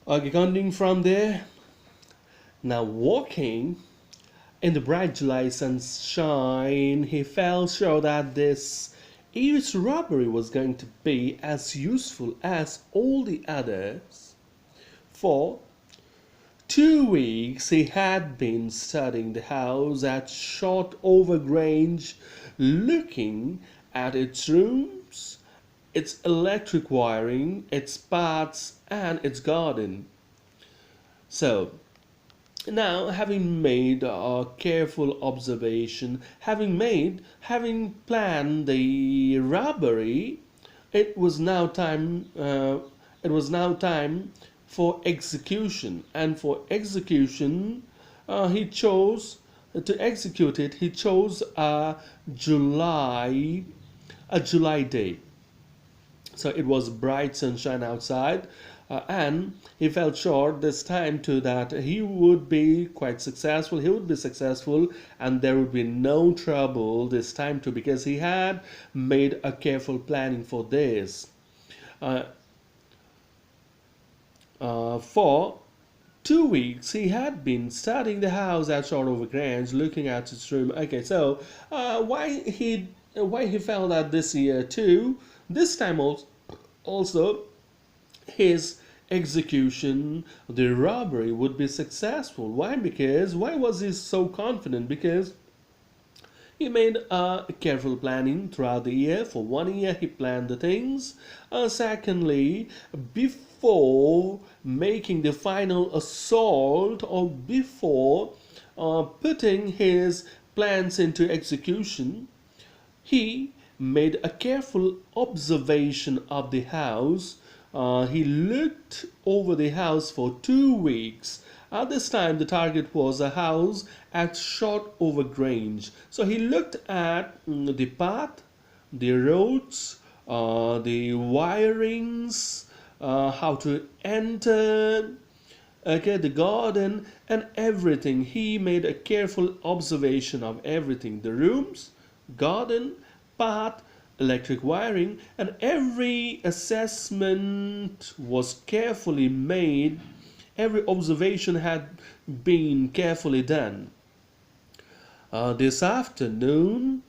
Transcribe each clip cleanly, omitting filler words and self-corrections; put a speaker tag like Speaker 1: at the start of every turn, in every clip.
Speaker 1: Okay, continuing from there. Now, walking in the bright July sunshine, he felt sure that this year's robbery was going to be as useful as all the others. For 2 weeks he had been studying the house at Short Over Grange, looking at its rooms, its electric wiring, its paths, and its garden. So, now, having made a careful observation, having planned the robbery, it was now time. It was now time for execution, and for execution, he chose to execute it. He chose July, a July day. So it was bright sunshine outside, and he felt sure this time too that he would be quite successful. He would be successful, and there would be no trouble this time too because he had made a careful planning for this. Uh, for 2 weeks, he had been studying the house at Shotover Grange, looking at its room. Okay, so why he felt that this year too, this time also his execution, the robbery would be successful. Why? Because why was he so confident? Because he made a careful planning throughout the year. For 1 year, he planned the things. Secondly, before making the final assault or before putting his plans into execution, he made a careful observation of the house. He looked over the house for 2 weeks. At this time, the target was a house at Short Over Grange. So he looked at the path, the roads, the wirings, how to enter, okay, the garden, and everything. He made a careful observation of everything, the rooms, garden, path, electric wiring, and every assessment was carefully made. Every observation had been carefully done. This afternoon,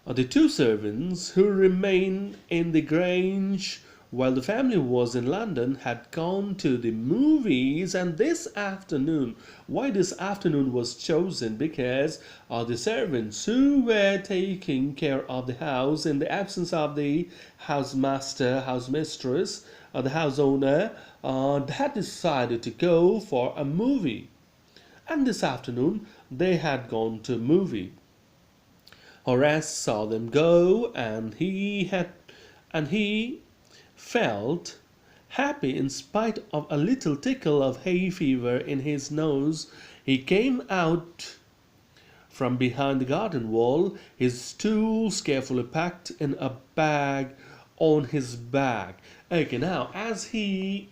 Speaker 1: the two servants who remained in the Grange while the family was in London had gone to the movies, and this afternoon, why this afternoon was chosen? Because the servants who were taking care of the house in the absence of the housemaster, housemistress, the house owner, had decided to go for a movie. And this afternoon, they had gone to a movie. Horace saw them go, and he felt happy in spite of a little tickle of hay fever in his nose. He came out from behind the garden wall, his tools carefully packed in a bag on his back. Okay, now as he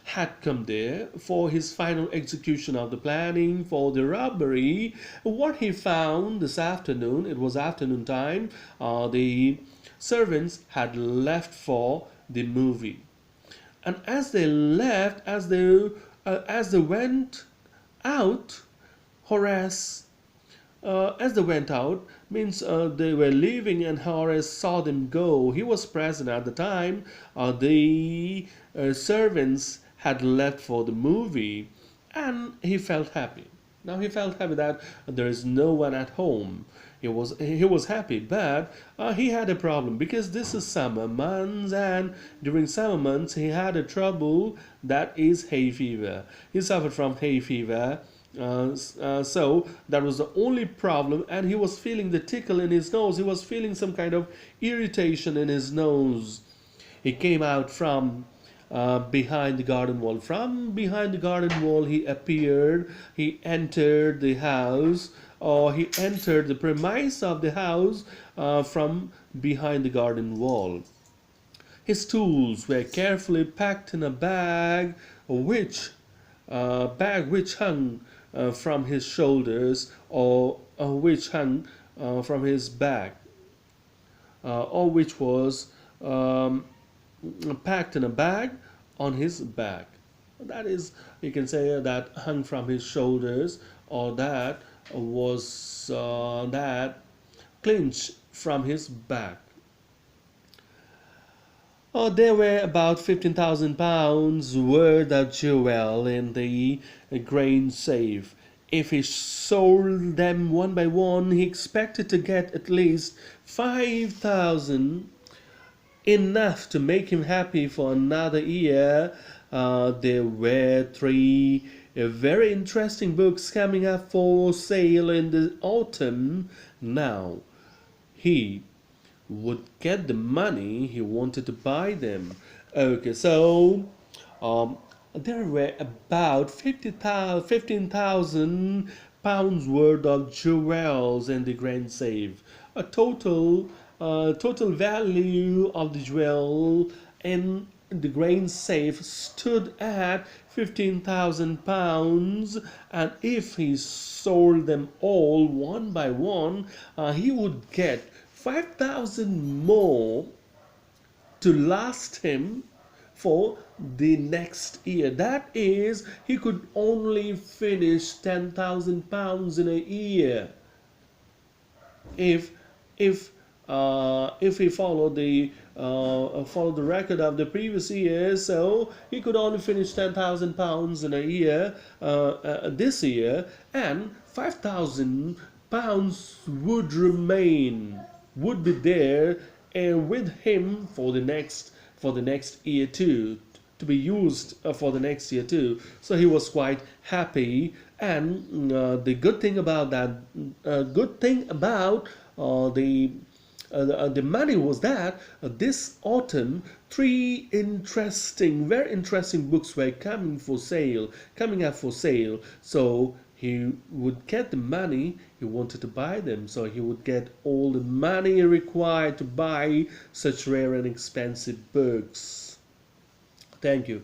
Speaker 1: had come there for his final execution of the planning for the robbery, what he found this afternoon, it was afternoon time, the servants had left for the movie. And as they left, as they went out, Horace as they went out means they were leaving and Horace saw them go. He was present at the time. The servants had left for the movie, and he felt happy. Now he felt happy that there is no one at home. He was happy, but he had a problem because this is summer months, and during summer months he had a trouble that is hay fever. He suffered from hay fever. So that was the only problem, and he was feeling the tickle in his nose. He was feeling some kind of irritation in his nose. He came out from behind the garden wall. From behind the garden wall, he appeared. He entered the house, or he entered the premise of the house from behind the garden wall. His tools were carefully packed in a bag which hung from his shoulders, or which hung from his back, or which was packed in a bag on his back. That is, you can say that hung from his shoulders, or that was that clinched from his back. There were about 15,000 pounds worth of jewel in the grain safe. If he sold them one by one, he expected to get at least 5,000, enough to make him happy for another year. There were three very interesting books coming up for sale in the autumn. Now, he would get the money he wanted to buy them. Okay, so um, there were about 15,000 pounds worth of jewels in the grand safe. A total value of the jewel in the grain safe stood at 15,000 pounds, and if he sold them all one by one, he would get 5,000 more to last him for the next year. That is, he could only finish 10,000 pounds in a year if if if he followed the record of the previous year. So he could only finish 10,000 pounds in a year, this year, and 5,000 pounds would be there with him for the next year too, to be used for the next year too. So he was quite happy, and the good thing about that, good thing about the money was that this autumn three very interesting books were coming up for sale. So he would get the money he wanted to buy them. So he would get all the money required to buy such rare and expensive books. Thank you.